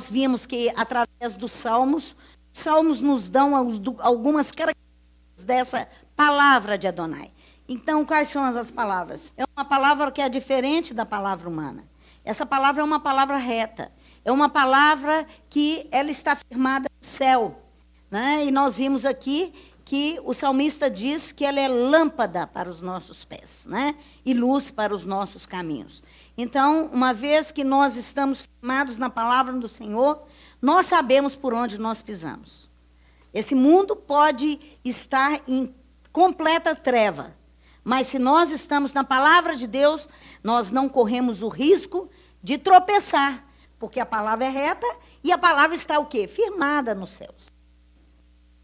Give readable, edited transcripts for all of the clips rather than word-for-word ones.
nós vimos que, através dos salmos, os salmos nos dão algumas características dessa palavra de Adonai. Então, quais são as palavras? É uma palavra que é diferente da palavra humana. Essa palavra é uma palavra reta. É uma palavra que ela está firmada no céu. Né? E nós vimos aqui que o salmista diz que ela é lâmpada para os nossos pés, né? E luz para os nossos caminhos. Então, uma vez que nós estamos firmados na palavra do Senhor, nós sabemos por onde nós pisamos. Esse mundo pode estar em completa treva, mas se nós estamos na palavra de Deus, nós não corremos o risco de tropeçar, porque a palavra é reta e a palavra está o quê? Firmada nos céus.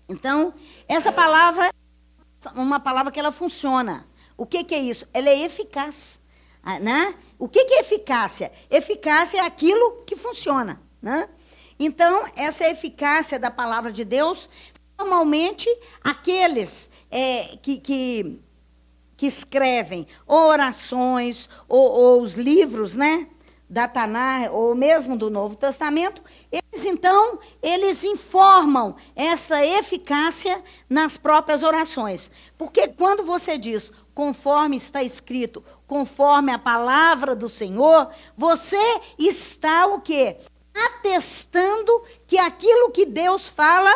Então, essa palavra é uma palavra que ela funciona. O que é isso? Ela é eficaz. Né? O que é eficácia? Eficácia é aquilo que funciona. Né? Então, essa eficácia da palavra de Deus, normalmente, aqueles que escrevem orações ou os livros, né, da Taná, ou mesmo do Novo Testamento, eles informam essa eficácia nas próprias orações. Porque quando você diz, conforme está escrito, conforme a palavra do Senhor, você está o quê? Atestando que aquilo que Deus fala,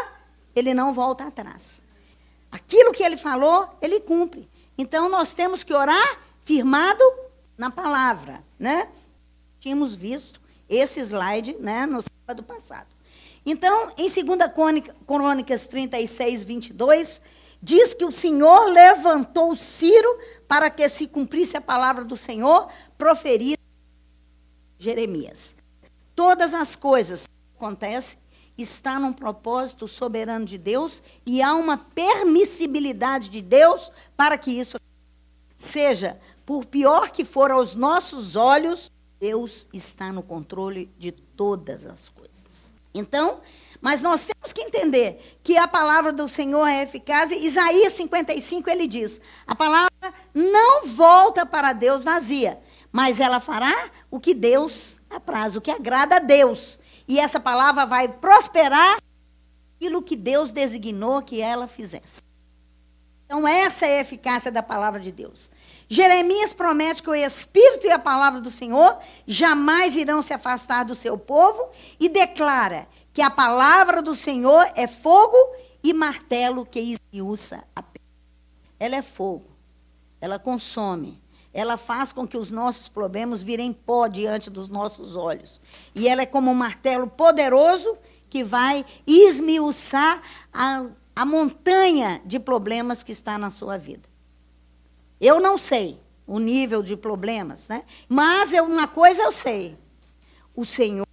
ele não volta atrás. Aquilo que ele falou, ele cumpre. Então, nós temos que orar firmado na palavra, né? Tínhamos visto esse slide, né, no sábado passado. Então, em 2 Crônicas 36, 22, diz que o Senhor levantou Ciro para que se cumprisse a palavra do Senhor proferida por Jeremias. Todas as coisas que acontecem estão num propósito soberano de Deus e há uma permissibilidade de Deus para que isso seja, por pior que for aos nossos olhos, Deus está no controle de todas as coisas. Então, mas nós temos que entender que a palavra do Senhor é eficaz. E Isaías 55, ele diz, a palavra não volta para Deus vazia, mas ela fará o que Deus apraz, o que agrada a Deus. E essa palavra vai prosperar aquilo que Deus designou que ela fizesse. Então, essa é a eficácia da palavra de Deus. Jeremias promete que o Espírito e a palavra do Senhor jamais irão se afastar do seu povo e declara que a palavra do Senhor é fogo e martelo que esmiuça a pedra. Ela é fogo, ela consome, ela faz com que os nossos problemas virem pó diante dos nossos olhos. E ela é como um martelo poderoso que vai esmiuçar a montanha de problemas que está na sua vida. Eu não sei o nível de problemas, né? Mas uma coisa eu sei. O Senhor,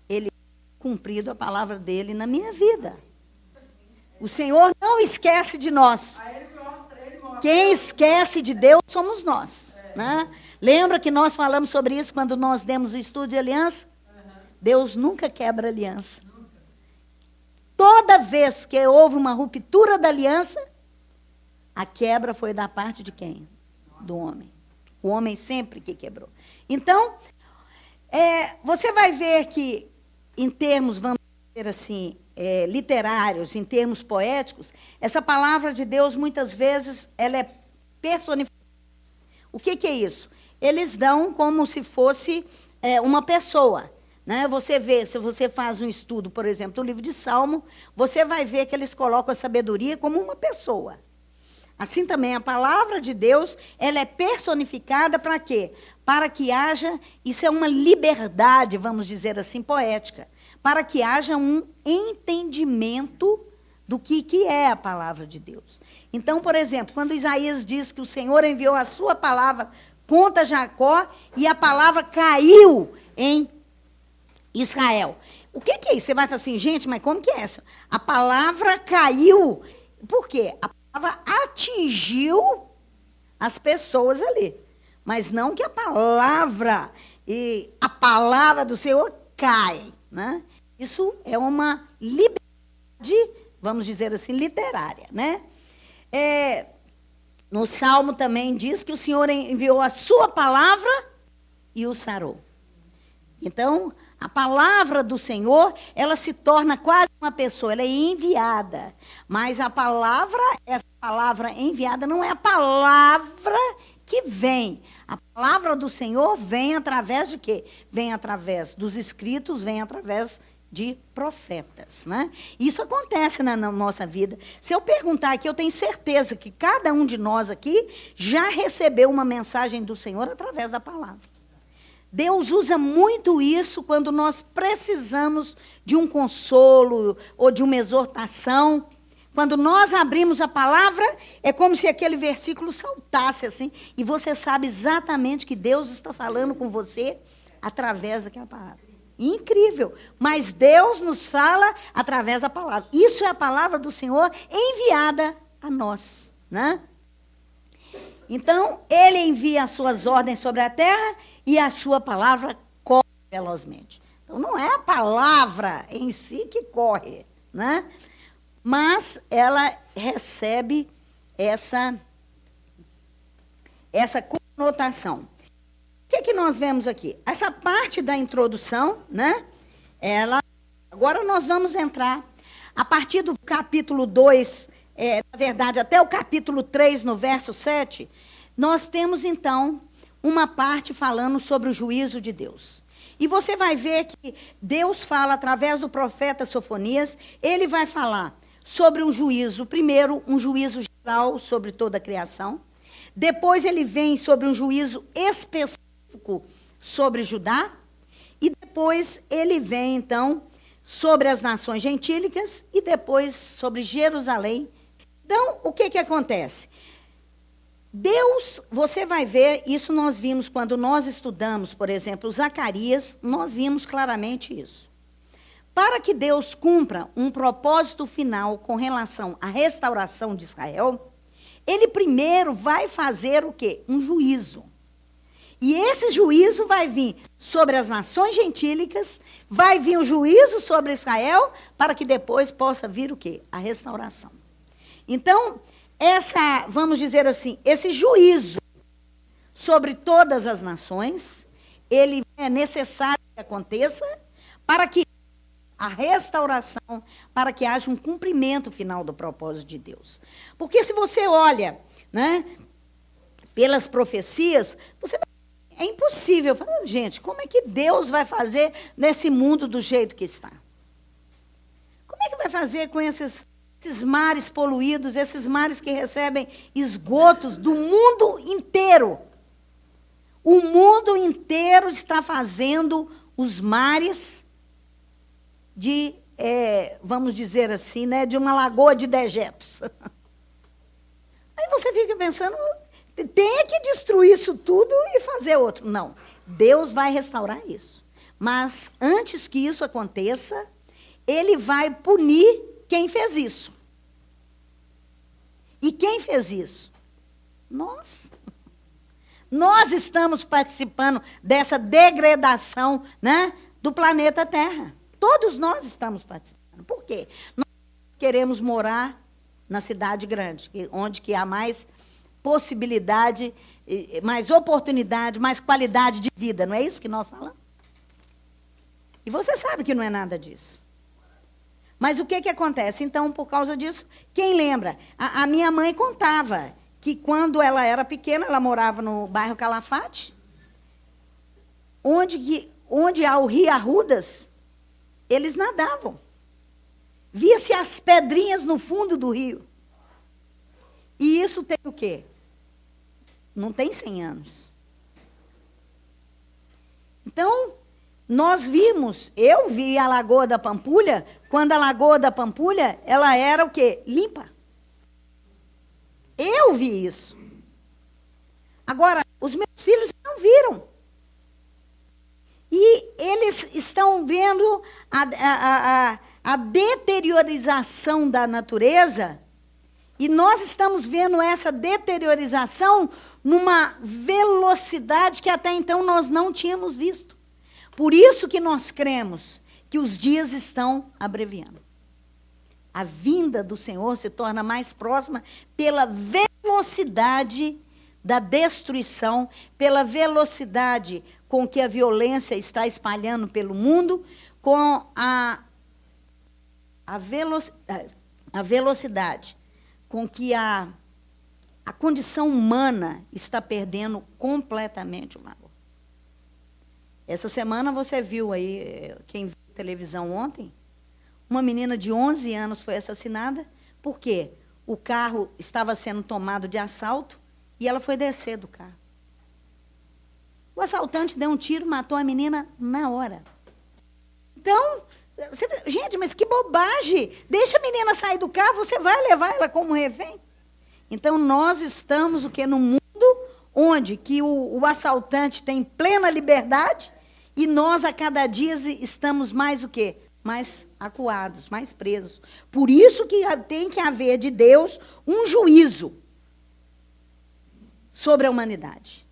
ele tem cumprido a palavra dele na minha vida. O Senhor não esquece de nós. Quem esquece de Deus somos nós. Né? Lembra que nós falamos sobre isso quando nós demos o estudo de aliança? Deus nunca quebra aliança. Toda vez que houve uma ruptura da aliança, a quebra foi da parte de quem? Do homem. O homem sempre que quebrou. Então, você vai ver que, em termos, vamos dizer assim, literários, em termos poéticos, essa palavra de Deus, muitas vezes, ela é personificada. O que é isso? Eles dão como se fosse uma pessoa. Né? Você vê, se você faz um estudo, por exemplo, do livro de Salmo, você vai ver que eles colocam a sabedoria como uma pessoa. Assim também, a palavra de Deus, ela é personificada para quê? Para que haja, isso é uma liberdade, vamos dizer assim, poética, para que haja um entendimento do que é a palavra de Deus. Então, por exemplo, quando Isaías diz que o Senhor enviou a sua palavra contra Jacó e a palavra caiu em Israel. O que é isso? Você vai falar assim, gente, mas como que é isso? A palavra caiu. Por quê? A palavra atingiu as pessoas ali. Mas não que a palavra do Senhor cai. Né? Isso é uma liberdade, vamos dizer assim, literária. Né? No Salmo também diz que o Senhor enviou a sua palavra e o sarou. Então, A palavra do Senhor, ela se torna quase uma pessoa, ela é enviada. Mas a palavra, essa palavra enviada não é a palavra que vem. A palavra do Senhor vem através de quê? Vem através dos escritos, vem através de profetas, né? Isso acontece na nossa vida. Se eu perguntar aqui, eu tenho certeza que cada um de nós aqui já recebeu uma mensagem do Senhor através da palavra. Deus usa muito isso quando nós precisamos de um consolo ou de uma exortação. Quando nós abrimos a palavra, é como se aquele versículo saltasse assim, e você sabe exatamente que Deus está falando com você através daquela palavra. Incrível, mas Deus nos fala através da palavra. Isso é a palavra do Senhor enviada a nós, né? Então, ele envia as suas ordens sobre a terra e a sua palavra corre velozmente. Então, não é a palavra em si que corre, né? Mas ela recebe essa conotação. O que nós vemos aqui? Essa parte da introdução, né? Agora nós vamos entrar, a partir do capítulo 2, na verdade, até o capítulo 3, no verso 7, nós temos, então, uma parte falando sobre o juízo de Deus. E você vai ver que Deus fala, através do profeta Sofonias, ele vai falar sobre um juízo, primeiro, um juízo geral sobre toda a criação. Depois ele vem sobre um juízo específico sobre Judá. E depois ele vem, então, sobre as nações gentílicas e depois sobre Jerusalém. Então, o que acontece? Deus, você vai ver, isso nós vimos quando nós estudamos, por exemplo, Zacarias, nós vimos claramente isso. Para que Deus cumpra um propósito final com relação à restauração de Israel, ele primeiro vai fazer o quê? Um juízo. E esse juízo vai vir sobre as nações gentílicas, vai vir o juízo sobre Israel, para que depois possa vir o quê? A restauração. Então, vamos dizer assim, esse juízo sobre todas as nações, ele é necessário que aconteça para que a restauração, para que haja um cumprimento final do propósito de Deus. Porque se você olha, né, pelas profecias, é impossível. Gente, como é que Deus vai fazer nesse mundo do jeito que está? Como é que vai fazer com esses mares poluídos, esses mares que recebem esgotos do mundo inteiro? O mundo inteiro está fazendo os mares de, vamos dizer assim, né, de uma lagoa de dejetos. Aí você fica pensando, tem que destruir isso tudo e fazer outro. Não, Deus vai restaurar isso. Mas antes que isso aconteça, ele vai punir quem fez isso. E quem fez isso? Nós. Nós estamos participando dessa degradação, né, do planeta Terra. Todos nós estamos participando. Por quê? Nós queremos morar na cidade grande, onde que há mais possibilidade, mais oportunidade, mais qualidade de vida. Não é isso que nós falamos? E você sabe que não é nada disso. Mas o que acontece? Então, por causa disso, quem lembra? A minha mãe contava que quando ela era pequena, ela morava no bairro Calafate, onde há o Rio Arrudas, eles nadavam. Via-se as pedrinhas no fundo do rio. E isso tem o quê? Não tem 100 anos. Então, eu vi a Lagoa da Pampulha, quando a Lagoa da Pampulha, ela era o quê? Limpa. Eu vi isso. Agora, os meus filhos não viram. E eles estão vendo a deteriorização da natureza, e nós estamos vendo essa deteriorização numa velocidade que até então nós não tínhamos visto. Por isso que nós cremos que os dias estão abreviando. A vinda do Senhor se torna mais próxima pela velocidade da destruição, pela velocidade com que a violência está espalhando pelo mundo, com a velocidade com que a condição humana está perdendo completamente o valor. Essa semana você viu aí, quem viu televisão ontem, uma menina de 11 anos foi assassinada, por quê? O carro estava sendo tomado de assalto e ela foi descer do carro. O assaltante deu um tiro, matou a menina na hora. Então, gente, mas que bobagem! Deixa a menina sair do carro, você vai levar ela como refém? Então, nós estamos o quê? Num mundo onde que o assaltante tem plena liberdade e nós, a cada dia, estamos mais o quê? Mais acuados, mais presos. Por isso que tem que haver de Deus um juízo sobre a humanidade.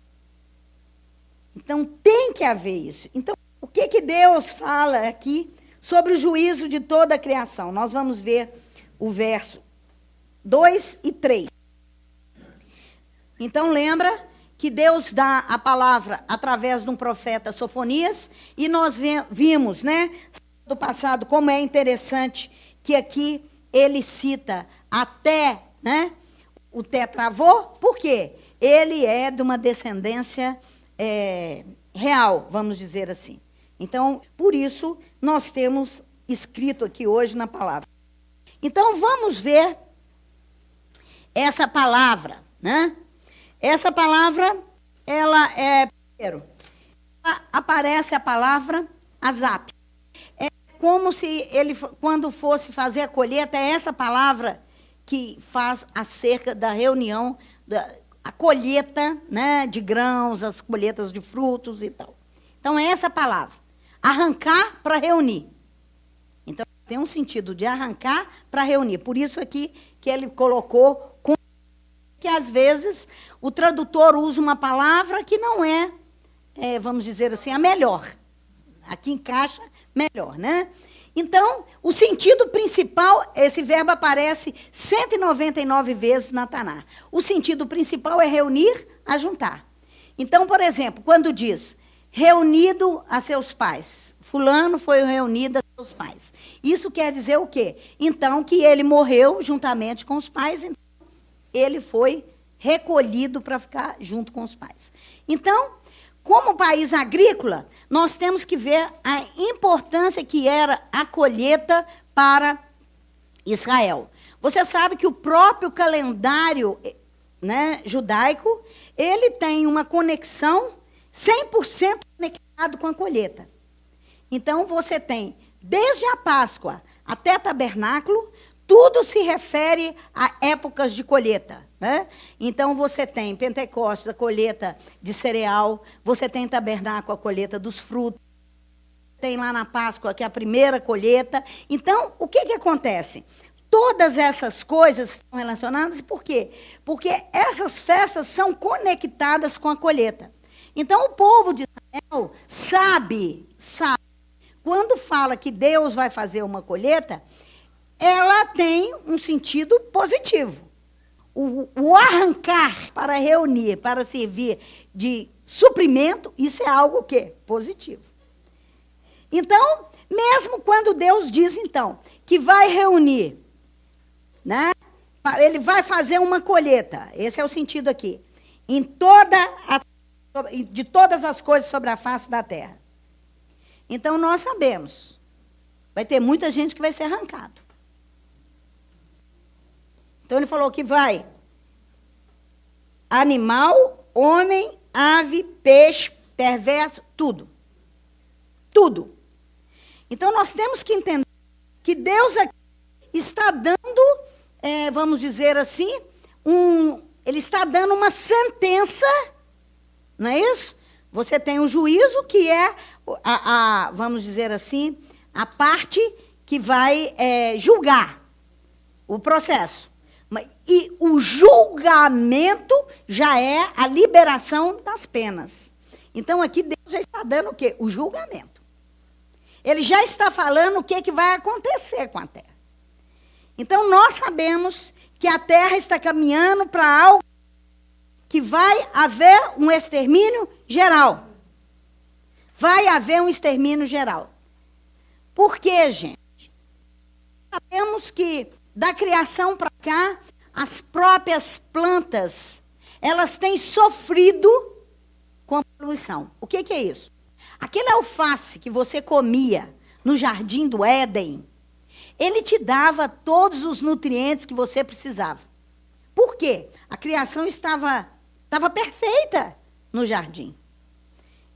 Então, tem que haver isso. Então, o que Deus fala aqui sobre o juízo de toda a criação? Nós vamos ver o verso 2 e 3. Então, lembra que Deus dá a palavra através de um profeta, Sofonias, e nós vimos, né, do passado, como é interessante que aqui ele cita até, né, o tetravô, por quê? Ele é de uma descendência real, vamos dizer assim. Então, por isso, nós temos escrito aqui hoje na palavra. Então, vamos ver essa palavra, né? Essa palavra, ela primeiro, aparece a palavra azap. É como se ele, quando fosse fazer a colheita, é essa palavra que faz acerca da reunião, a colheita, né, de grãos, as colheitas de frutos e tal. Então, é essa palavra. Arrancar para reunir. Então, tem um sentido de arrancar para reunir. Por isso aqui que ele colocou, que às vezes o tradutor usa uma palavra que não é, vamos dizer assim, a melhor. Aqui encaixa melhor, né? Então, o sentido principal, esse verbo aparece 199 vezes na Taná. O sentido principal é reunir, ajuntar. Então, por exemplo, quando diz reunido a seus pais, fulano foi reunido a seus pais. Isso quer dizer o quê? Então, que ele morreu juntamente com os pais, então ele foi recolhido para ficar junto com os pais. Então, como país agrícola, nós temos que ver a importância que era a colheita para Israel. Você sabe que o próprio calendário, né, judaico, ele tem uma conexão 100% conectado com a colheita. Então, você tem, desde a Páscoa até tabernáculo, tudo se refere a épocas de colheita, né? Então, você tem Pentecostes, a colheita de cereal, você tem tabernáculo, a colheita dos frutos, tem lá na Páscoa, que é a primeira colheita. Então, o que acontece? Todas essas coisas estão relacionadas, por quê? Porque essas festas são conectadas com a colheita. Então, o povo de Israel sabe, quando fala que Deus vai fazer uma colheita, ela tem um sentido positivo. O arrancar para reunir, para servir de suprimento, isso é algo o quê? Positivo. Então, mesmo quando Deus diz, então, que vai reunir, né? Ele vai fazer uma colheita, esse é o sentido aqui, de todas as coisas sobre a face da terra. Então, nós sabemos, vai ter muita gente que vai ser arrancado. Então, ele falou que vai animal, homem, ave, peixe, perverso, tudo. Tudo. Então, nós temos que entender que Deus aqui está dando, vamos dizer assim, ele está dando uma sentença, não é isso? Você tem um juízo que é, vamos dizer assim, a parte que vai julgar o processo. E o julgamento já é a liberação das penas. Então, aqui Deus já está dando o quê? O julgamento. Ele já está falando o que vai acontecer com a terra. Então, nós sabemos que a terra está caminhando para algo que vai haver um extermínio geral. vai haver um extermínio geral. Por quê, gente? Sabemos que da criação para cá, as próprias plantas, elas têm sofrido com a poluição. O que é isso? Aquele alface que você comia no jardim do Éden, ele te dava todos os nutrientes que você precisava. Por quê? A criação estava perfeita no jardim.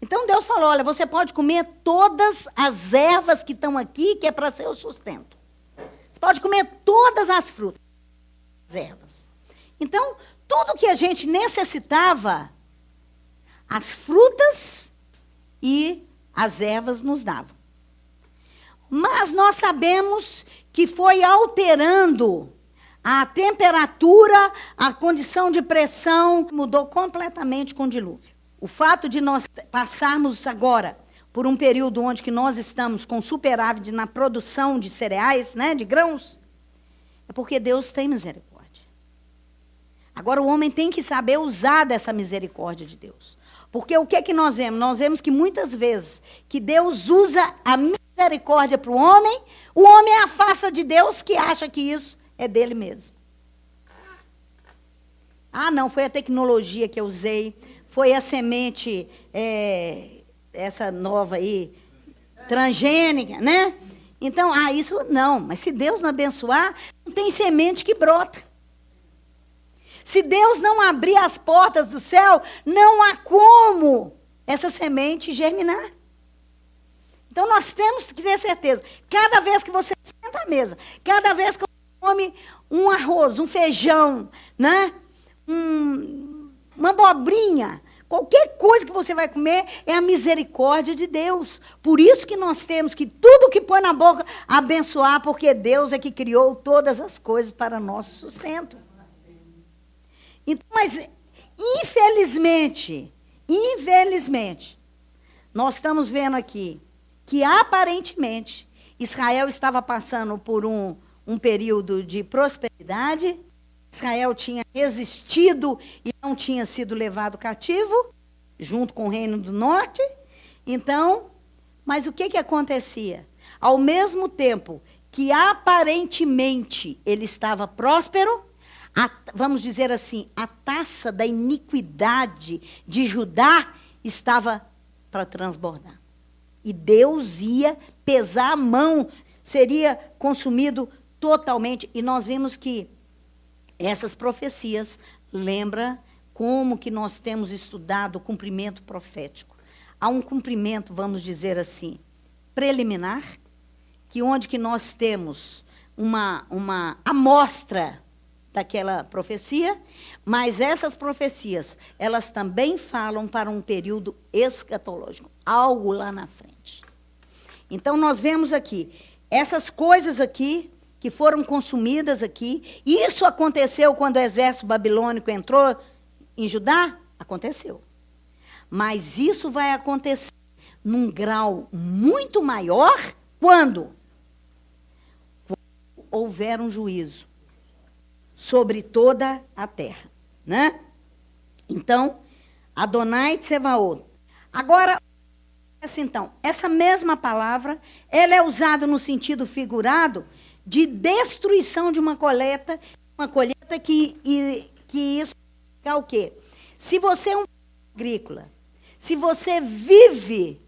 Então Deus falou, olha, você pode comer todas as ervas que estão aqui, que é para ser o sustento. Você pode comer todas as frutas, as ervas. Então, tudo que a gente necessitava, as frutas e as ervas nos davam. Mas nós sabemos que foi alterando a temperatura, a condição de pressão, mudou completamente com o dilúvio. O fato de nós passarmos agora por um período onde que nós estamos com superávit na produção de cereais, né, de grãos, é porque Deus tem misericórdia. Agora o homem tem que saber usar dessa misericórdia de Deus. Porque o que é que nós vemos? Nós vemos que muitas vezes que Deus usa a misericórdia para o homem afasta de Deus que acha que isso é dele mesmo. Ah, não, foi a tecnologia que eu usei, foi a semente, essa nova aí, transgênica, né? Então, isso não, mas se Deus não abençoar, não tem semente que brota. Se Deus não abrir as portas do céu, não há como essa semente germinar. Então, nós temos que ter certeza. Cada vez que você senta à mesa, cada vez que você come um arroz, um feijão, né? Uma abobrinha, qualquer coisa que você vai comer é a misericórdia de Deus. Por isso que nós temos que tudo que põe na boca abençoar, porque Deus é que criou todas as coisas para nosso sustento. Então, mas infelizmente, nós estamos vendo aqui que aparentemente Israel estava passando por um período de prosperidade. Israel tinha resistido e não tinha sido levado cativo, junto com o reino do norte. Então, mas o que acontecia? Ao mesmo tempo que aparentemente ele estava próspero, vamos dizer assim, a taça da iniquidade de Judá estava para transbordar. E Deus ia pesar a mão, seria consumido totalmente. E nós vimos que essas profecias lembram como que nós temos estudado o cumprimento profético. Há um cumprimento, vamos dizer assim, preliminar, que onde que nós temos uma amostra daquela profecia, mas essas profecias, elas também falam para um período escatológico, algo lá na frente. Então, nós vemos aqui, essas coisas aqui, que foram consumidas aqui, isso aconteceu quando o exército babilônico entrou em Judá? Aconteceu. Mas isso vai acontecer num grau muito maior, quando houver um juízo sobre toda a terra, né? Então, Adonai Tsevaot. Agora, então, essa mesma palavra, ela é usada no sentido figurado de destruição de uma colheita que isso é o quê? Se você é um agrícola, se você vive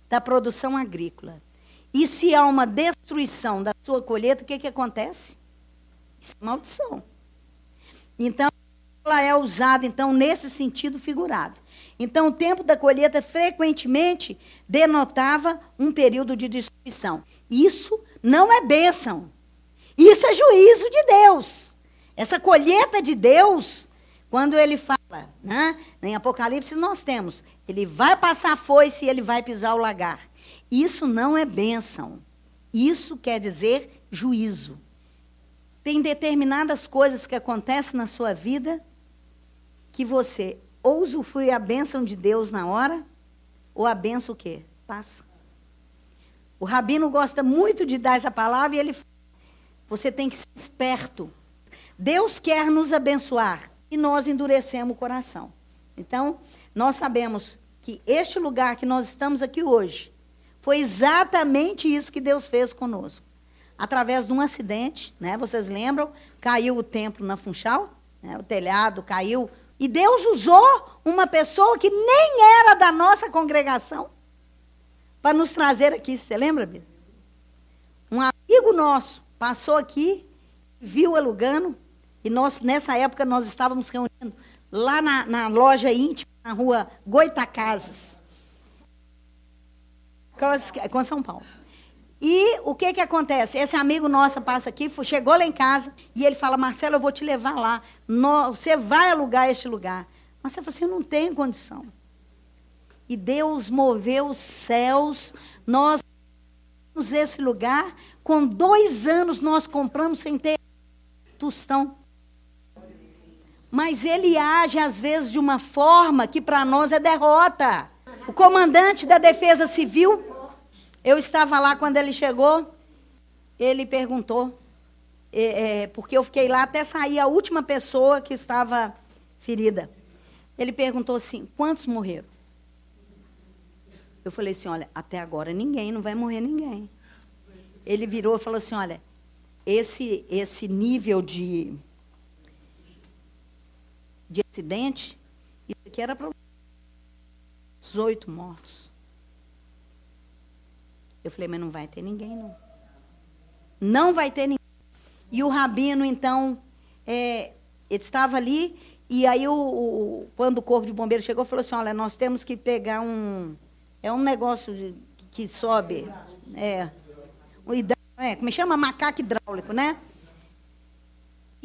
da produção agrícola, e se há uma destruição da sua colheita, o que acontece? Isso é maldição. Então, ela é usada, então, nesse sentido figurado. Então, o tempo da colheita frequentemente denotava um período de destruição. Isso não é bênção. Isso é juízo de Deus. Essa colheita de Deus, quando ele fala, né, em Apocalipse nós temos, ele vai passar a foice e ele vai pisar o lagar. Isso não é bênção. Isso quer dizer juízo. Tem determinadas coisas que acontecem na sua vida que você ou usufrui a bênção de Deus na hora, ou a bênção o quê? Passa. O rabino gosta muito de dar essa palavra e ele fala, você tem que ser esperto. Deus quer nos abençoar e nós endurecemos o coração. Então, nós sabemos que este lugar que nós estamos aqui hoje, foi exatamente isso que Deus fez conosco. Através de um acidente, né? Vocês lembram? Caiu o templo na Funchal, né? O telhado caiu. E Deus usou uma pessoa que nem era da nossa congregação para nos trazer aqui. Você lembra, Bia? Um amigo nosso passou aqui, viu alugando, e nós, nessa época, nós estávamos reunindo lá na loja íntima, na rua Goitacazes, com São Paulo. E o que acontece? Esse amigo nosso passa aqui, chegou lá em casa, e ele fala, Marcelo, eu vou te levar lá. Você vai alugar este lugar. Marcelo falou assim, eu não tenho condição. E Deus moveu os céus, nós temos esse lugar, com 2 anos nós compramos sem ter tostão. Mas ele age, às vezes, de uma forma que para nós é derrota. O comandante da Defesa Civil, eu estava lá quando ele chegou, ele perguntou, porque eu fiquei lá até sair a última pessoa que estava ferida. Ele perguntou assim, quantos morreram? Eu falei assim, olha, até agora ninguém, não vai morrer ninguém. Ele virou e falou assim, olha, esse nível de acidente, isso aqui era para 18 mortos. Eu falei, mas não vai ter ninguém, não. Não vai ter ninguém. E o rabino, então, ele estava ali, e aí, quando o corpo de bombeiro chegou, falou assim, olha, nós temos que pegar um negócio que sobe, como chama? Macaco hidráulico, né?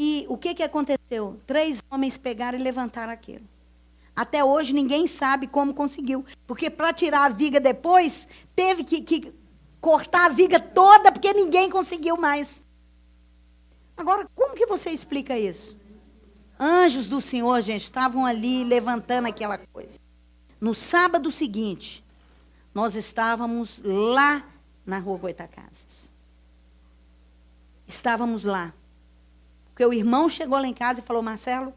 E o que aconteceu? 3 homens pegaram e levantaram aquilo. Até hoje ninguém sabe como conseguiu. Porque para tirar a viga depois, teve que cortar a viga toda, porque ninguém conseguiu mais. Agora, como que você explica isso? Anjos do Senhor, gente, estavam ali levantando aquela coisa. No sábado seguinte, nós estávamos lá na rua Goitacazes. Estávamos lá. Porque o irmão chegou lá em casa e falou, Marcelo,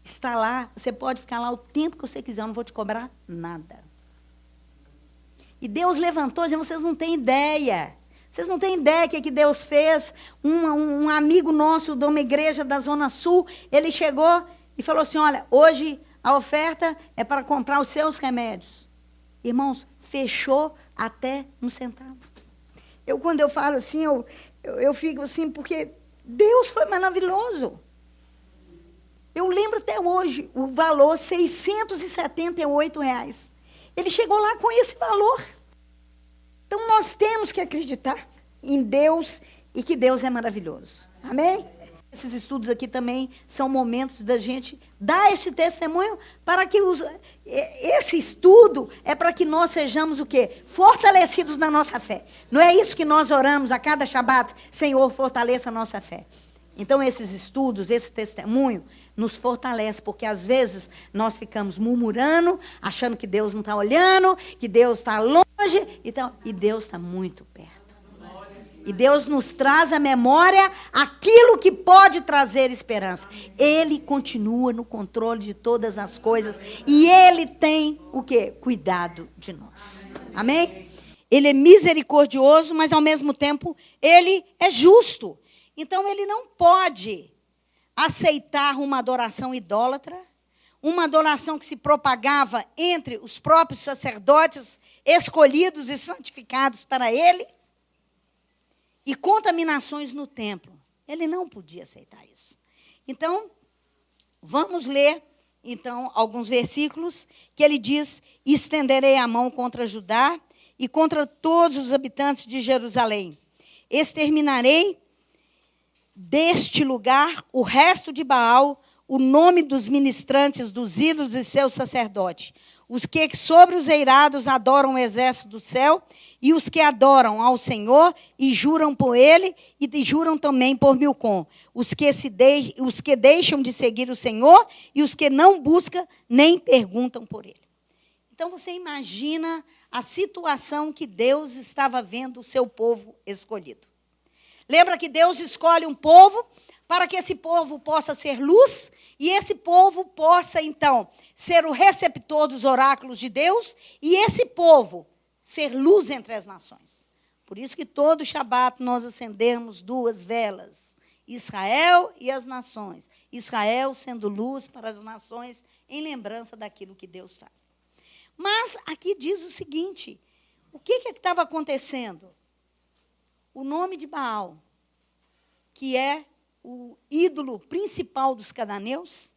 está lá, você pode ficar lá o tempo que você quiser, eu não vou te cobrar nada. E Deus levantou, gente, vocês não têm ideia. Vocês não têm ideia o que Deus fez. Um amigo nosso de uma igreja da Zona Sul, ele chegou e falou assim, olha, hoje a oferta é para comprar os seus remédios. Irmãos, fechou até 1 centavo. Quando eu falo assim, eu fico assim, porque Deus foi maravilhoso. Eu lembro até hoje o valor, R$ 678. Ele chegou lá com esse valor. Então, nós temos que acreditar em Deus e que Deus é maravilhoso. Amém? Esses estudos aqui também são momentos da gente dar esse testemunho para que esse estudo é para que nós sejamos o quê? Fortalecidos na nossa fé. Não é isso que nós oramos a cada Shabat? Senhor, fortaleça a nossa fé. Então, esses estudos, esse testemunho, nos fortalece, porque às vezes nós ficamos murmurando, achando que Deus não está olhando, que Deus está longe, e Deus está muito perto. E Deus nos traz à memória aquilo que pode trazer esperança. Ele continua no controle de todas as coisas, e Ele tem o quê? Cuidado de nós. Amém? Ele é misericordioso, mas ao mesmo tempo, Ele é justo. Então, ele não pode aceitar uma adoração idólatra, uma adoração que se propagava entre os próprios sacerdotes escolhidos e santificados para ele, e contaminações no templo. Ele não podia aceitar isso. Então, vamos ler, então, alguns versículos que ele diz, estenderei a mão contra Judá e contra todos os habitantes de Jerusalém. Exterminarei deste lugar o resto de Baal, o nome dos ministrantes dos ídolos e seus sacerdotes, os que sobre os eirados adoram o exército do céu, e os que adoram ao Senhor e juram por ele, e juram também por Milcom, os que deixam de seguir o Senhor, e os que não buscam nem perguntam por ele. Então, você imagina a situação que Deus estava vendo o seu povo escolhido. Lembra que Deus escolhe um povo para que esse povo possa ser luz e esse povo possa, então, ser o receptor dos oráculos de Deus e esse povo ser luz entre as nações. Por isso que todo Shabat nós acendemos 2 velas. Israel e as nações. Israel sendo luz para as nações em lembrança daquilo que Deus faz. Mas aqui diz o seguinte, o que estava acontecendo? O nome de Baal, que é o ídolo principal dos cananeus,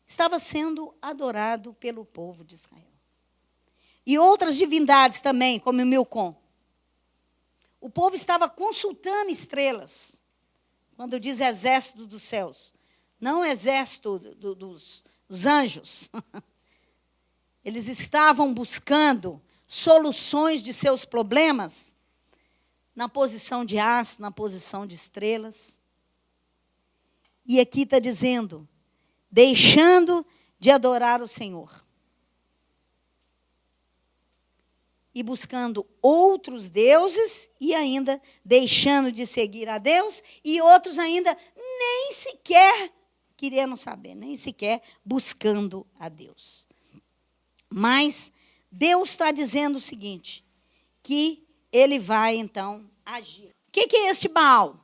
estava sendo adorado pelo povo de Israel. E outras divindades também, como o Milcom. O povo estava consultando estrelas, quando diz exército dos céus, não exército dos anjos. Eles estavam buscando soluções de seus problemas na posição de astro, na posição de estrelas. E aqui está dizendo, deixando de adorar o Senhor. E buscando outros deuses e ainda deixando de seguir a Deus e outros ainda nem sequer querendo saber, nem sequer buscando a Deus. Mas Deus está dizendo o seguinte, que ele vai então agir. O que é este Baal?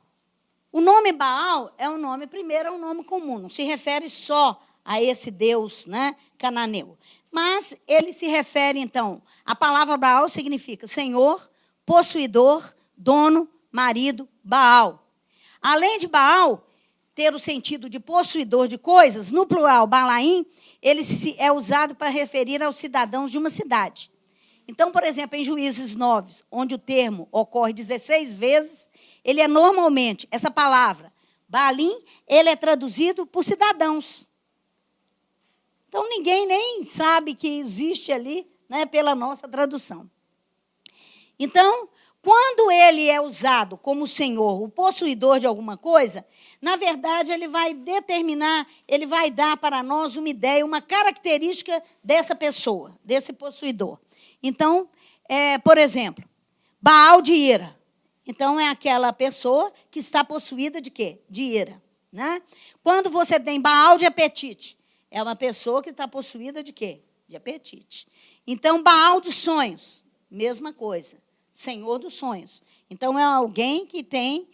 O nome Baal é um nome, primeiro, é um nome comum, não se refere só a esse Deus, né, cananeu. Mas ele se refere, então, a palavra Baal significa Senhor, possuidor, dono, marido, Baal. Além de Baal ter o sentido de possuidor de coisas, no plural, Balaim, ele é usado para referir aos cidadãos de uma cidade. Então, por exemplo, em Juízes 9, onde o termo ocorre 16 vezes, ele é normalmente, essa palavra, Baalim, ele é traduzido por cidadãos. Então, ninguém nem sabe que existe ali, né, pela nossa tradução. Então, quando ele é usado como Senhor, o possuidor de alguma coisa, na verdade, ele vai determinar, ele vai dar para nós uma ideia, uma característica dessa pessoa, desse possuidor. Então, por exemplo, Baal de ira. Então, é aquela pessoa que está possuída de quê? De ira. Né? Quando você tem Baal de apetite, é uma pessoa que está possuída de quê? De apetite. Então, Baal dos sonhos, mesma coisa. Senhor dos sonhos. Então, é alguém que tem,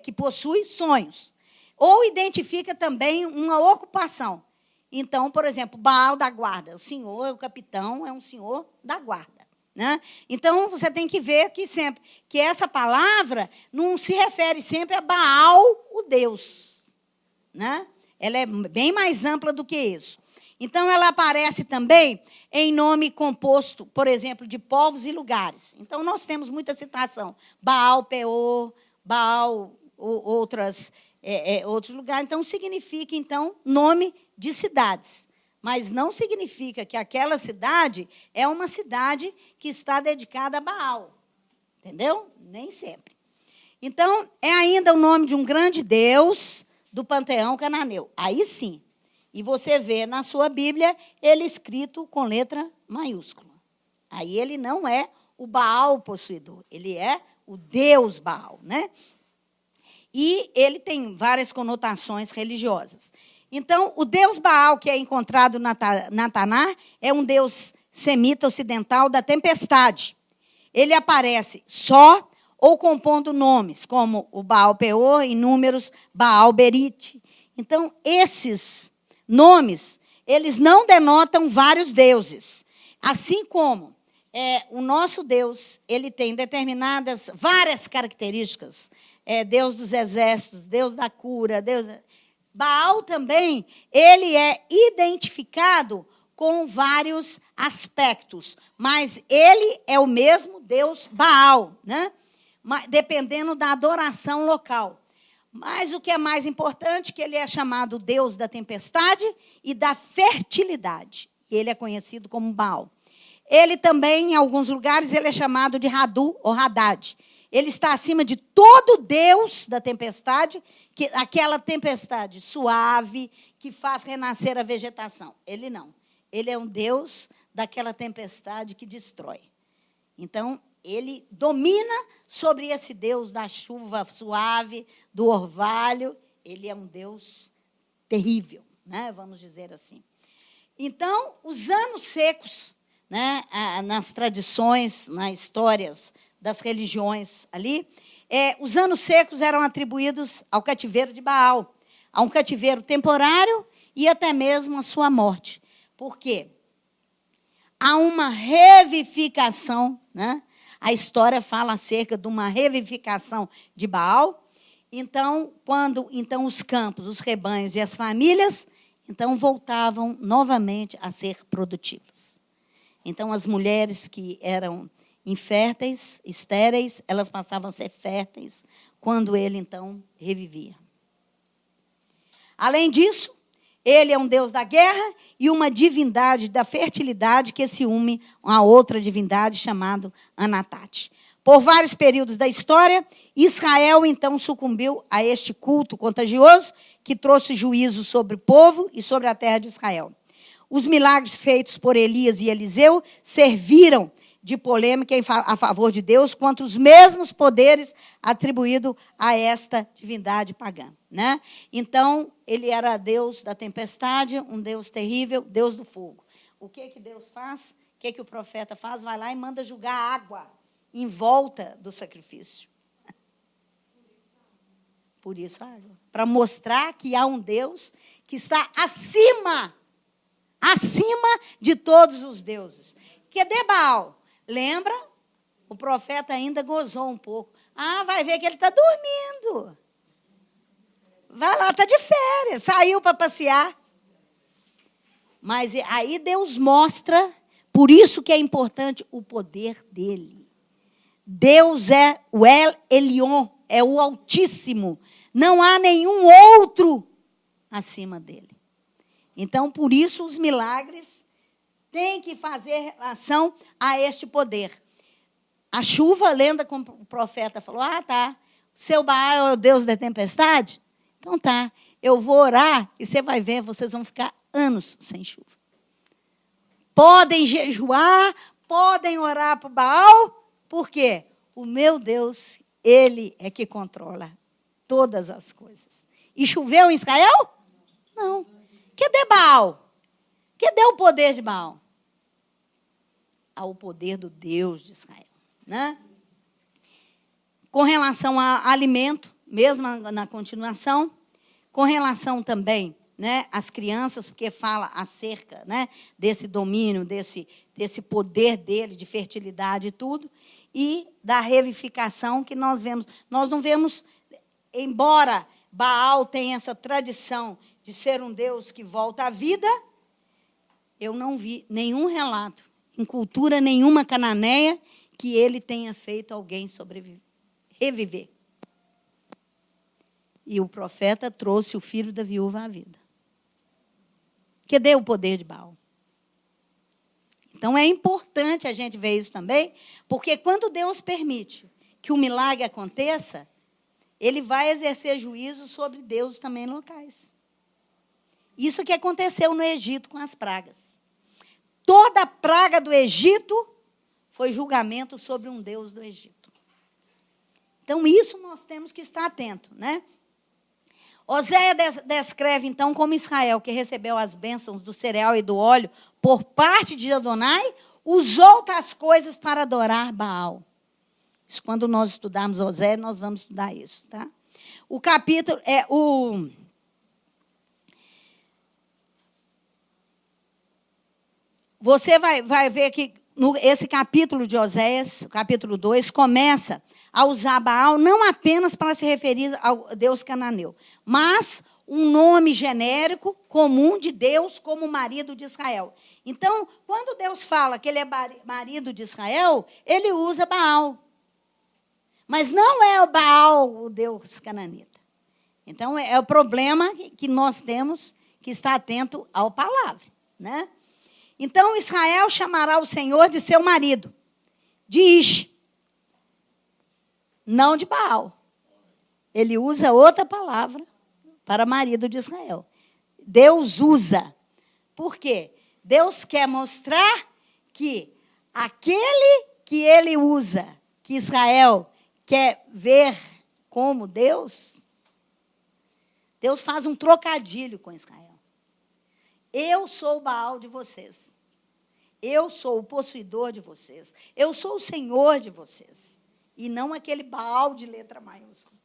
que possui sonhos. Ou identifica também uma ocupação. Então, por exemplo, Baal da guarda. O senhor, o capitão, é um senhor da guarda. Né? Então, você tem que ver que sempre que essa palavra não se refere sempre a Baal, o Deus. Né? Ela é bem mais ampla do que isso. Então, ela aparece também em nome composto, por exemplo, de povos e lugares. Então, nós temos muita citação. Baal, Peor, Baal, outros lugares. Então, significa, então, nome de cidades. Mas não significa que aquela cidade é uma cidade que está dedicada a Baal. Entendeu? Nem sempre. Então, é ainda o nome de um grande Deus do panteão cananeu. Aí sim. E você vê na sua Bíblia ele escrito com letra maiúscula. Aí ele não é o Baal possuidor, ele é o Deus Baal, né? E ele tem várias conotações religiosas. Então, o Deus Baal, que é encontrado na Tanar, é um Deus semita ocidental da tempestade. Ele aparece só ou compondo nomes, como o Baal Peor, em números, Baal Berite. Então, esses nomes, eles não denotam vários deuses. Assim como o nosso Deus, ele tem determinadas, várias características. Deus dos exércitos, Deus da cura. Baal também, ele é identificado com vários aspectos. Mas ele é o mesmo Deus Baal, né? Dependendo da adoração local. Mas o que é mais importante, que ele é chamado Deus da tempestade e da fertilidade. E ele é conhecido como Baal. Ele também, em alguns lugares, ele é chamado de Radu ou Haddad. Ele está acima de todo Deus da tempestade, aquela tempestade suave que faz renascer a vegetação. Ele não. Ele é um Deus daquela tempestade que destrói. Então, Ele domina sobre esse Deus da chuva suave, do orvalho. Ele é um Deus terrível, né? Vamos dizer assim. Então, os anos secos, né, nas tradições, nas histórias das religiões ali, os anos secos eram atribuídos ao cativeiro de Baal, a um cativeiro temporário e até mesmo a sua morte. Por quê? Há uma revivificação, né? A história fala acerca de uma revivificação de Baal. Então, quando os campos, os rebanhos e as famílias voltavam novamente a ser produtivas. Então, as mulheres que eram inférteis, estéreis, elas passavam a ser férteis quando ele, revivia. Além disso, ele é um Deus da guerra e uma divindade da fertilidade que se une a outra divindade chamada Anatate. Por vários períodos da história, Israel, sucumbiu a este culto contagioso que trouxe juízo sobre o povo e sobre a terra de Israel. Os milagres feitos por Elias e Eliseu serviram de polêmica a favor de Deus contra os mesmos poderes atribuídos a esta divindade pagã, né? Então, ele era Deus da tempestade, um Deus terrível, Deus do fogo. O que Deus faz? O que o profeta faz? Vai lá e manda julgar água em volta do sacrifício. Por isso, água. Para mostrar que há um Deus que está acima de todos os deuses. Que de Baal, lembra? O profeta ainda gozou um pouco. Vai ver que ele está dormindo. Vai lá, está de férias, saiu para passear. Mas aí Deus mostra, por isso que é importante o poder dele. Deus é o El Elyon, é o Altíssimo. Não há nenhum outro acima dele. Então, por isso, os milagres têm que fazer relação a este poder. A chuva, lembra como o profeta falou? Tá, seu Baal é o Deus da tempestade? Então tá, eu vou orar e você vai ver, vocês vão ficar anos sem chuva. Podem jejuar, podem orar para o Baal, por quê? O meu Deus, ele é que controla todas as coisas. E choveu em Israel? Não. Cadê Baal? Cadê o poder de Baal? Há o poder do Deus de Israel, né? Com relação a alimento, mesmo na continuação, com relação também, né, às crianças, porque fala acerca, né, desse domínio, desse poder dele, de fertilidade e tudo, e da revivificação que nós vemos. Nós não vemos, embora Baal tenha essa tradição de ser um Deus que volta à vida, eu não vi nenhum relato, em cultura nenhuma cananeia, que ele tenha feito alguém reviver. E o profeta trouxe o filho da viúva à vida. Cadê o poder de Baal? Então, é importante a gente ver isso também, porque quando Deus permite que o milagre aconteça, ele vai exercer juízo sobre deuses também locais. Isso que aconteceu no Egito com as pragas. Toda a praga do Egito foi julgamento sobre um deus do Egito. Então, isso nós temos que estar atento, né? Oséias descreve, então, como Israel, que recebeu as bênçãos do cereal e do óleo por parte de Adonai, usou outras coisas para adorar Baal. Isso, quando nós estudarmos Oséias, nós vamos estudar isso, tá? O capítulo Você vai ver que esse capítulo de Oséias, capítulo 2, começa a usar Baal não apenas para se referir ao Deus cananeu, mas um nome genérico comum de Deus como marido de Israel. Então, quando Deus fala que ele é marido de Israel, ele usa Baal. Mas não é o Baal o Deus cananita. Então, é o problema que nós temos que estar atento à palavra, né? Então, Israel chamará o Senhor de seu marido, de Ish, não de Baal. Ele usa outra palavra para marido de Israel. Deus usa. Por quê? Deus quer mostrar que aquele que ele usa que Israel quer ver como Deus, Deus faz um trocadilho com Israel. Eu sou o Baal de vocês. Eu sou o possuidor de vocês. Eu sou o Senhor de vocês. E não aquele Baal de letra maiúscula.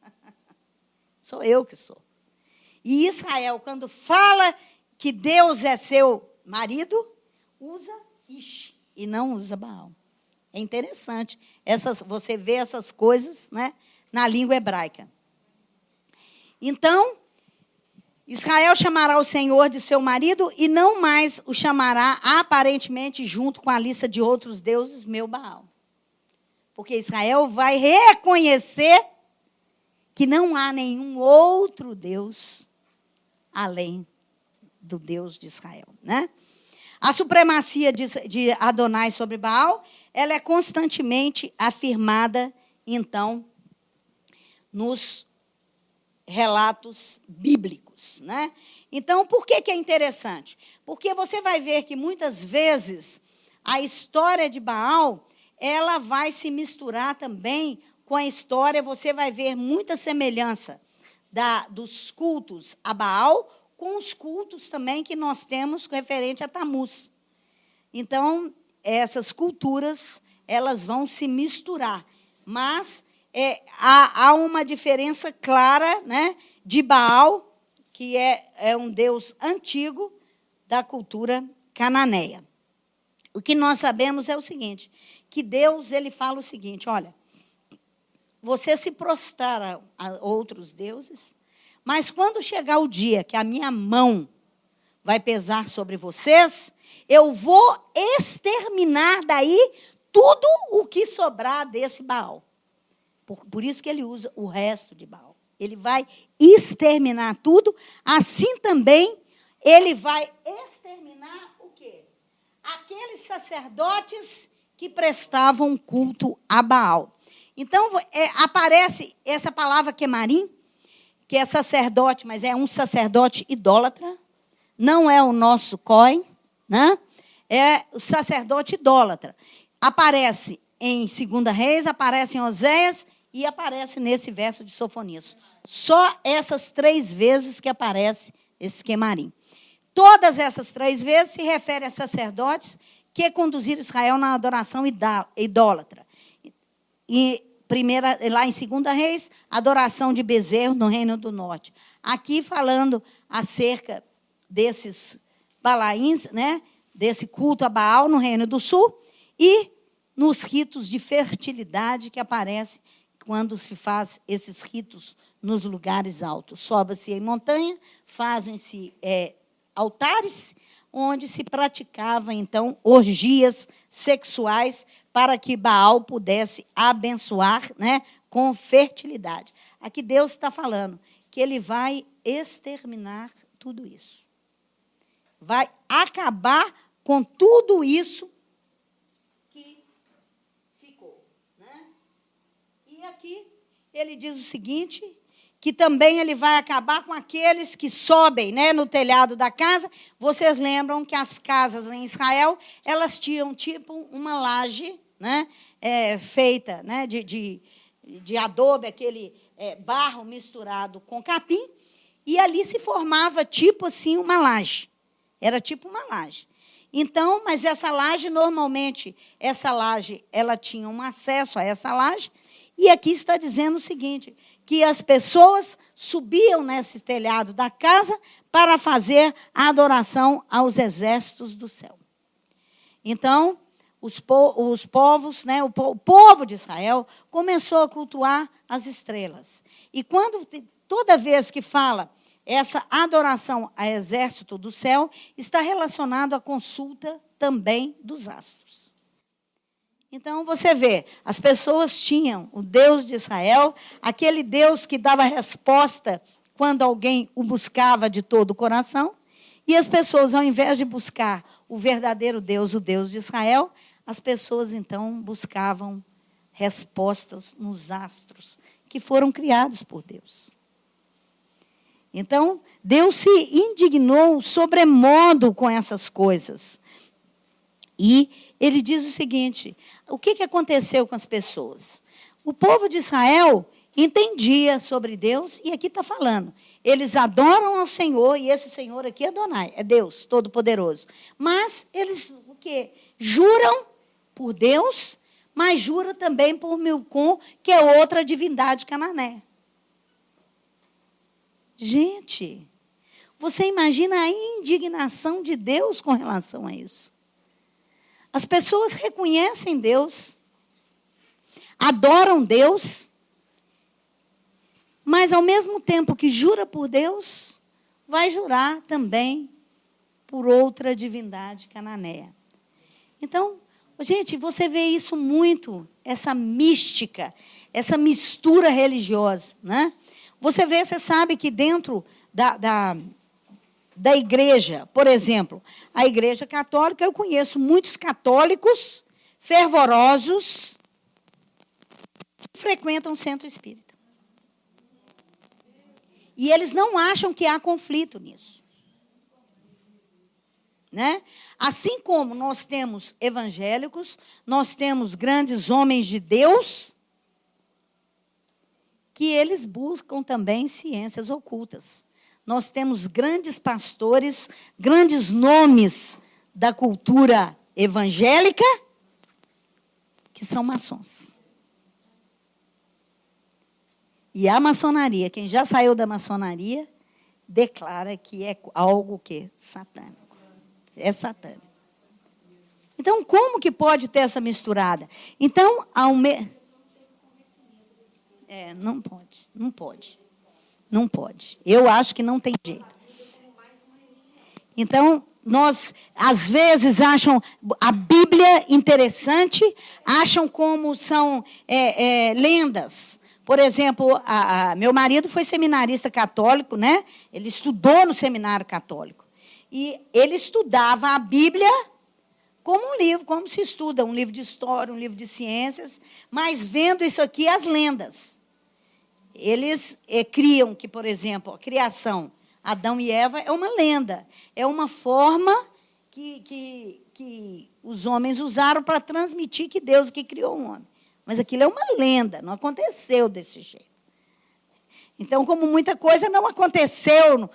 Sou eu que sou. E Israel, quando fala que Deus é seu marido, usa Ish e não usa Baal. É interessante. Você vê essas coisas, né, na língua hebraica. Então, Israel chamará o Senhor de seu marido e não mais o chamará aparentemente junto com a lista de outros deuses, meu Baal. Porque Israel vai reconhecer que não há nenhum outro Deus além do Deus de Israel, né? A supremacia de Adonai sobre Baal, ela é constantemente afirmada, então, nos relatos bíblicos, né? Então, por que é interessante? Porque você vai ver que, muitas vezes, a história de Baal, ela vai se misturar também com a história, você vai ver muita semelhança dos cultos a Baal com os cultos também que nós temos referente a Tamuz. Então, essas culturas, elas vão se misturar. Mas há uma diferença clara, né, de Baal, que é um deus antigo da cultura cananeia. O que nós sabemos é o seguinte, que Deus, ele fala o seguinte, olha, você se prostrar a outros deuses, mas quando chegar o dia que a minha mão vai pesar sobre vocês, eu vou exterminar daí tudo o que sobrar desse Baal. Por isso que ele usa o resto de Baal. Ele vai exterminar tudo, assim também ele vai exterminar o quê? Aqueles sacerdotes que prestavam culto a Baal. Então, aparece essa palavra quemarim, que é sacerdote, mas é um sacerdote idólatra, não é o nosso Cohen, né? É o sacerdote idólatra. Aparece em 2 Reis, aparece em Oséias e aparece nesse verso de Sofonias. Só essas 3 vezes que aparece esse quemarim. Todas essas 3 vezes se referem a sacerdotes que conduziram Israel na adoração idólatra. E lá em 2 Reis, adoração de bezerro no Reino do Norte. Aqui falando acerca desses balaíns, né, desse culto a Baal no Reino do Sul, e nos ritos de fertilidade que aparece quando se faz esses ritos nos lugares altos. Sobe-se em montanha, fazem-se altares, onde se praticava, então, orgias sexuais para que Baal pudesse abençoar, né, com fertilidade. Aqui Deus está falando que ele vai exterminar tudo isso. Vai acabar com tudo isso que ficou, né? E aqui ele diz o seguinte, que também ele vai acabar com aqueles que sobem, né, no telhado da casa. Vocês lembram que as casas em Israel, elas tinham tipo uma laje, né, feita, né, de adobe, aquele barro misturado com capim, e ali se formava tipo assim uma laje. Era tipo uma laje. Então, mas essa laje, normalmente, ela tinha um acesso a essa laje, e aqui está dizendo o seguinte, que as pessoas subiam nesse telhado da casa para fazer a adoração aos exércitos do céu. Então, os povos, né, o povo de Israel começou a cultuar as estrelas. E toda vez que fala essa adoração a exército do céu, está relacionado à consulta também dos astros. Então, você vê, as pessoas tinham o Deus de Israel, aquele Deus que dava resposta quando alguém o buscava de todo o coração, e as pessoas, ao invés de buscar o verdadeiro Deus, o Deus de Israel, as pessoas, então, buscavam respostas nos astros, que foram criados por Deus. Então, Deus se indignou sobremodo com essas coisas. E ele diz o seguinte, o que aconteceu com as pessoas? O povo de Israel entendia sobre Deus, e aqui está falando, eles adoram ao Senhor, e esse Senhor aqui é Adonai, é Deus Todo-Poderoso. Mas eles o quê? Juram por Deus, mas juram também por Milcom, que é outra divindade canané. Gente, você imagina a indignação de Deus com relação a isso. As pessoas reconhecem Deus, adoram Deus, mas ao mesmo tempo que jura por Deus, vai jurar também por outra divindade cananeia. Então, gente, você vê isso muito, essa mística, essa mistura religiosa, né? Você sabe que dentro da igreja, por exemplo, a igreja católica, eu conheço muitos católicos fervorosos que frequentam o centro espírita. E eles não acham que há conflito nisso. Né? Assim como nós temos evangélicos, nós temos grandes homens de Deus, que eles buscam também ciências ocultas. Nós temos grandes pastores, grandes nomes da cultura evangélica, que são maçons. E a maçonaria, quem já saiu da maçonaria, declara que é algo que satânico. É satânico. Então, como que pode ter essa misturada? Então, não pode. Eu acho que não tem jeito. Então, nós, às vezes, acham a Bíblia interessante, acham como são lendas. Por exemplo, meu marido foi seminarista católico, né? Ele estudou no seminário católico. E ele estudava a Bíblia como um livro, como se estuda um livro de história, um livro de ciências, mas vendo isso aqui, as lendas. Eles criam que, por exemplo, a criação, Adão e Eva, é uma lenda. É uma forma que os homens usaram para transmitir que Deus que criou o homem. Mas aquilo é uma lenda, não aconteceu desse jeito. Então, como muita coisa não aconteceu,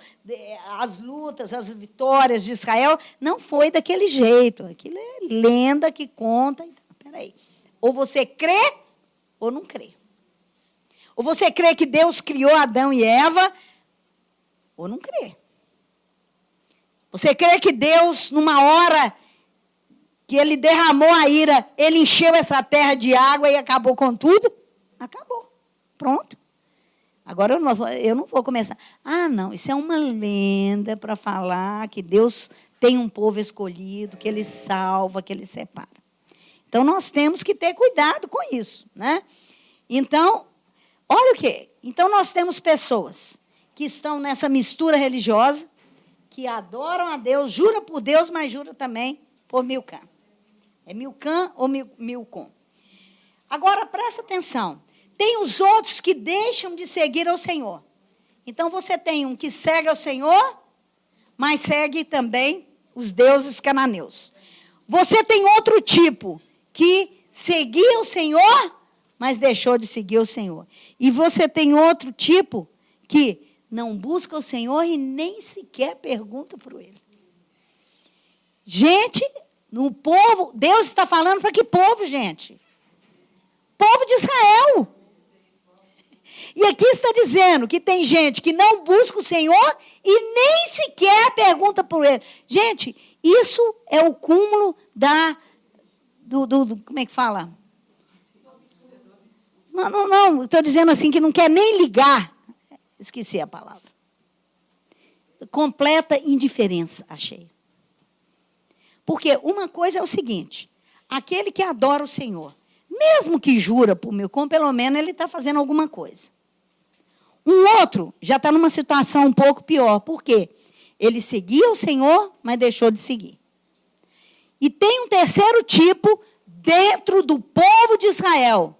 as lutas, as vitórias de Israel, não foi daquele jeito. Aquilo é lenda que conta. Espera aí. Ou você crê ou não crê. Ou você crê que Deus criou Adão e Eva, ou não crê. Você crê que Deus, numa hora que ele derramou a ira, ele encheu essa terra de água e acabou com tudo? Acabou. Pronto. Agora eu não vou começar. Não, isso é uma lenda para falar que Deus tem um povo escolhido, que ele salva, que ele separa. Então, nós temos que ter cuidado com isso, né? Então, olha o quê? Então, nós temos pessoas que estão nessa mistura religiosa, que adoram a Deus, jura por Deus, mas jura também por Milcom. É Milcom ou Milcom? Agora, presta atenção. Tem os outros que deixam de seguir ao Senhor. Então, você tem um que segue ao Senhor, mas segue também os deuses cananeus. Você tem outro tipo que seguia o Senhor, mas deixou de seguir o Senhor. E você tem outro tipo que não busca o Senhor e nem sequer pergunta por ele. Gente, no povo, Deus está falando para que povo, gente? Povo de Israel. E aqui está dizendo que tem gente que não busca o Senhor e nem sequer pergunta por ele. Gente, isso é o cúmulo como é que fala? Não, estou dizendo assim que não quer nem ligar. Esqueci a palavra. Completa indiferença, achei. Porque uma coisa é o seguinte, aquele que adora o Senhor, mesmo que jura por Milcom, pelo menos ele está fazendo alguma coisa. Um outro já está numa situação um pouco pior. Por quê? Ele seguia o Senhor, mas deixou de seguir. E tem um terceiro tipo dentro do povo de Israel,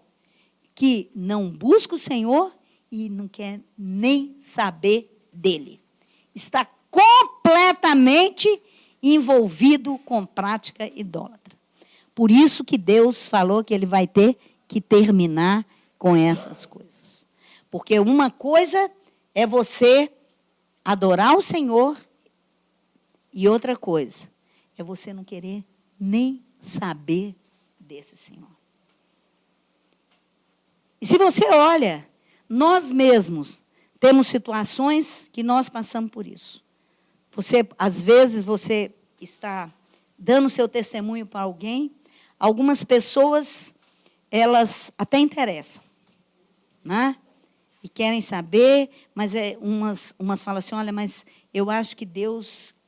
que não busca o Senhor e não quer nem saber dele. Está completamente envolvido com prática idólatra. Por isso que Deus falou que ele vai ter que terminar com essas coisas. Porque uma coisa é você adorar o Senhor e outra coisa é você não querer nem saber desse Senhor. E se você olha, nós mesmos temos situações que nós passamos por isso. Às vezes, você está dando seu testemunho para alguém. Algumas pessoas, elas até interessam, né? E querem saber, mas umas falam assim, olha, mas eu acho que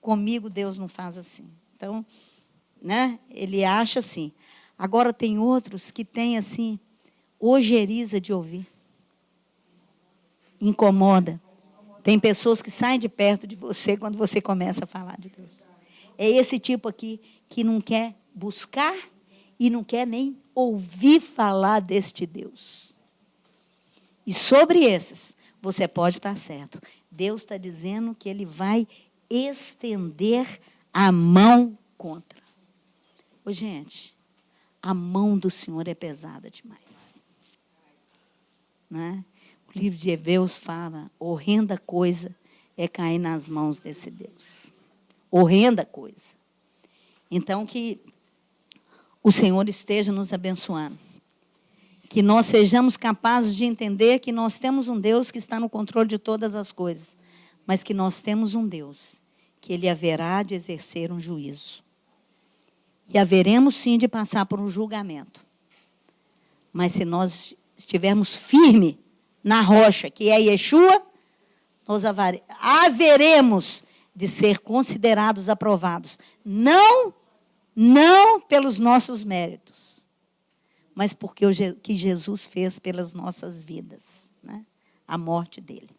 comigo Deus não faz assim. Então, né? Ele acha assim. Agora tem outros que têm assim, ojeriza de ouvir. Incomoda. Tem pessoas que saem de perto de você quando você começa a falar de Deus. É esse tipo aqui que não quer buscar e não quer nem ouvir falar deste Deus. E sobre esses, você pode estar certo. Deus está dizendo que Ele vai estender a mão contra. Ô, gente, a mão do Senhor é pesada demais. Né? O livro de Hebreus fala, horrenda coisa é cair nas mãos desse Deus. Horrenda coisa. Então, que o Senhor esteja nos abençoando. Que nós sejamos capazes de entender que nós temos um Deus que está no controle de todas as coisas, mas que nós temos um Deus que Ele haverá de exercer um juízo. E haveremos sim de passar por um julgamento. Mas se nós estivermos firmes na rocha, que é Yeshua, nós haveremos de ser considerados aprovados. Não pelos nossos méritos, mas porque o que Jesus fez pelas nossas vidas, né? A morte dele.